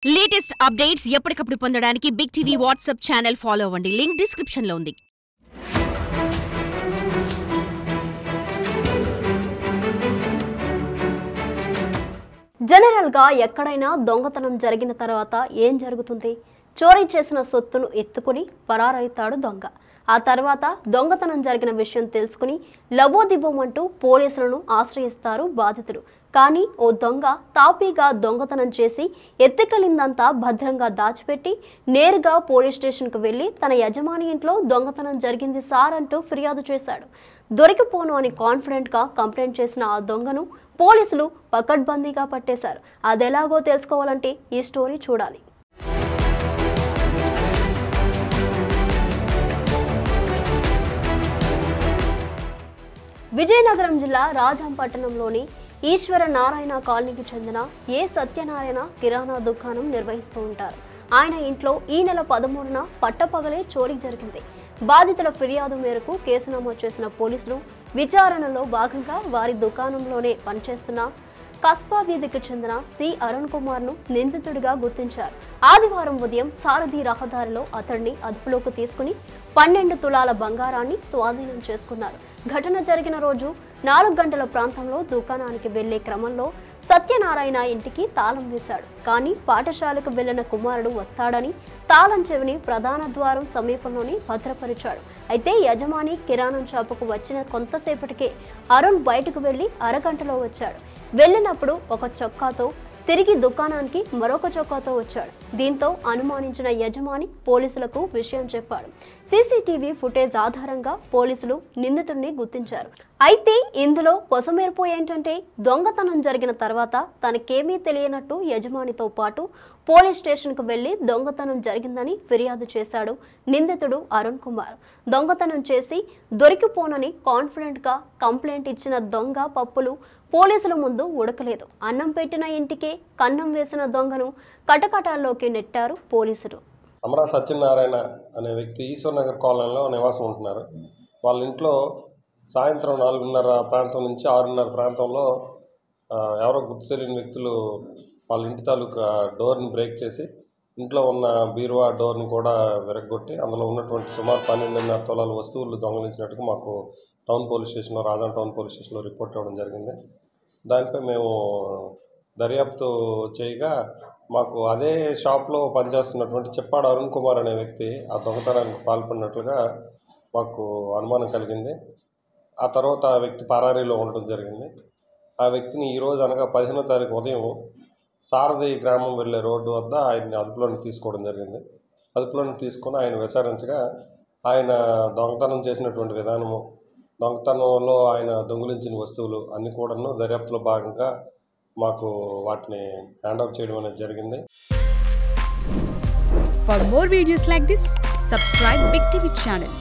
Latest updates ఎప్పటికప్పుడు పొందడానికి big TV WhatsApp channel follow అవ్వండి. లింక్ డిస్క్రిప్షన్ లో ఉంది. జనరల్ గా ఎక్కడైనా దొంగతనం జరిగిన తర్వాత ఏం జరుగుతుంది? చోరీ చేసిన సొత్తును ఎత్తుకుని పరారైతాడు దొంగ. ఆ తర్వాత దొంగతనం జరిగిన విషయం తెలుసుకుని లబోదిబోమంటూ పోలీసులను ఆశ్రయిస్తారు బాధితుడు. కానీ ఓ దొంగ తాపీగా దొంగతనం చేసి ఎత్తుకెళ్లిందంతా భద్రంగా దాచిపెట్టి నేరుగా పోలీస్ స్టేషన్కు వెళ్లి తన యజమాని ఇంట్లో దొంగతనం జరిగింది సార్ అంటూ ఫిర్యాదు చేశాడు. దొరికిపోను అని కాన్ఫిడెంట్గా కంప్లైంట్ చేసిన ఆ దొంగను పోలీసులు పకడ్బందీగా పట్టేశారు. అదెలాగో తెలుసుకోవాలంటే ఈ స్టోరీ చూడాలి. విజయనగరం జిల్లా రాజంపట్టణంలోని ఈశ్వర నారాయణ కాలనీకి చెందిన ఏ సత్యనారాయణ కిరాణా దుకాణం నిర్వహిస్తూ ఉంటారు. ఆయన ఇంట్లో ఈ నెల 13న పట్టపగలే చోరీ జరిగింది. బాధితుల ఫిర్యాదు మేరకు కేసు నమోదు చేసిన పోలీసులు విచారణలో భాగంగా వారి దుకాణంలోనే పనిచేస్తున్న కస్బా వీధికి చెందిన సి అరుణ్ కుమార్ ను నిందితుడిగా గుర్తించారు. ఆదివారం ఉదయం సారథి రహదారిలో అతడిని అదుపులోకి తీసుకుని 12 తులాల బంగారాన్ని స్వాధీనం చేసుకున్నారు. ఘటన జరిగిన రోజు 4 గంటల ప్రాంతంలో దుకాణానికి వెళ్లే క్రమంలో సత్యనారాయణ ఇంటికి తాళం వేశాడు. కానీ పాఠశాలకు వెళ్లిన కుమారుడు వస్తాడని తాళం చెవిని ప్రధాన ద్వారం సమీపంలోని భద్రపరిచాడు. అయితే యజమాని కిరాణం షాపుకు వచ్చిన కొంతసేపటికే అరుణ్ బయటకు వెళ్లి అరగంటలో వచ్చాడు. వెళ్ళినప్పుడు ఒక చొక్కాతో తిరిగి దుకాణానికి మరొక చొక్కాతో వచ్చాడు. దీంతో అనుమానించిన యజమాని పోలీసులకు విషయం చెప్పాడు. సీసీటీవీ ఫుటేజ్ ఆధారంగా పోలీసులు నిందితుడిని గుర్తించారు. అయితే ఇందులో కొసమెరుపు ఏంటంటే దొంగతనం జరిగిన తర్వాత తనకేమీ తెలియనట్టు యజమానితో పాటు పోలీస్ స్టేషన్కు వెళ్లి దొంగతనం జరిగిందని ఫిర్యాదు చేశాడు నిందితుడు అరుణ్ కుమార్. దొంగతనం చేసి దొరికిపోనని కాన్ఫిడెంట్గా కంప్లైంట్ ఇచ్చిన దొంగ పప్పులు పోలీసుల ముందు ఉడకలేదు. అన్నం పెట్టిన ఇంటికే కన్నం వేసిన దొంగను కటకటాల్లోకి నెట్టారు పోలీసులు. అమరా సత్యనారాయణ అనే వ్యక్తి ఈశ్వర్నగర్ కాలనీలో నివాసం ఉంటున్నారు. వాళ్ళ ఇంట్లో సాయంత్రం 4:30 ప్రాంతం నుంచి 6:30 ప్రాంతంలో ఎవరో గుర్తు తెలియని వ్యక్తులు వాళ్ళ ఇంటి తాలూకా డోర్ని బ్రేక్ చేసి ఇంట్లో ఉన్న బీరువా డోర్ని కూడా విరగొట్టి అందులో ఉన్నటువంటి సుమారు 12.5 తులాల వస్తువులు దొంగలించినట్టుగా మాకు టౌన్ పోలీస్ స్టేషన్లో రాజాం టౌన్ పోలీస్ స్టేషన్లో రిపోర్ట్ ఇవ్వడం జరిగింది. దానిపై మేము దర్యాప్తు చేయగా మాకు అదే షాప్లో పనిచేస్తున్నటువంటి చెప్పాడు అరుణ్ కుమార్ అనే వ్యక్తి ఆ దొంగతనానికి పాల్పడినట్లుగా మాకు అనుమానం కలిగింది. ఆ తర్వాత ఆ వ్యక్తి పరారీలో ఉండడం జరిగింది. ఆ వ్యక్తిని ఈరోజు అనగా 15వ తారీఖు ఉదయం సారథి గ్రామం వెళ్ళే రోడ్డు వద్ద ఆయన్ని అదుపులోకి తీసుకోవడం జరిగింది. అదుపులోకి తీసుకొని ఆయన విచారించగా ఆయన దొంగతనం చేసినటువంటి విధానము, దొంగతనంలో ఆయన దొంగిలించిన వస్తువులు అన్నీ కూడాను దర్యాప్తులో భాగంగా మాకు వాటిని హ్యాండ్ ఓవర్ చేయడం అనేది జరిగింది. For more videos like this, subscribe Big TV channel.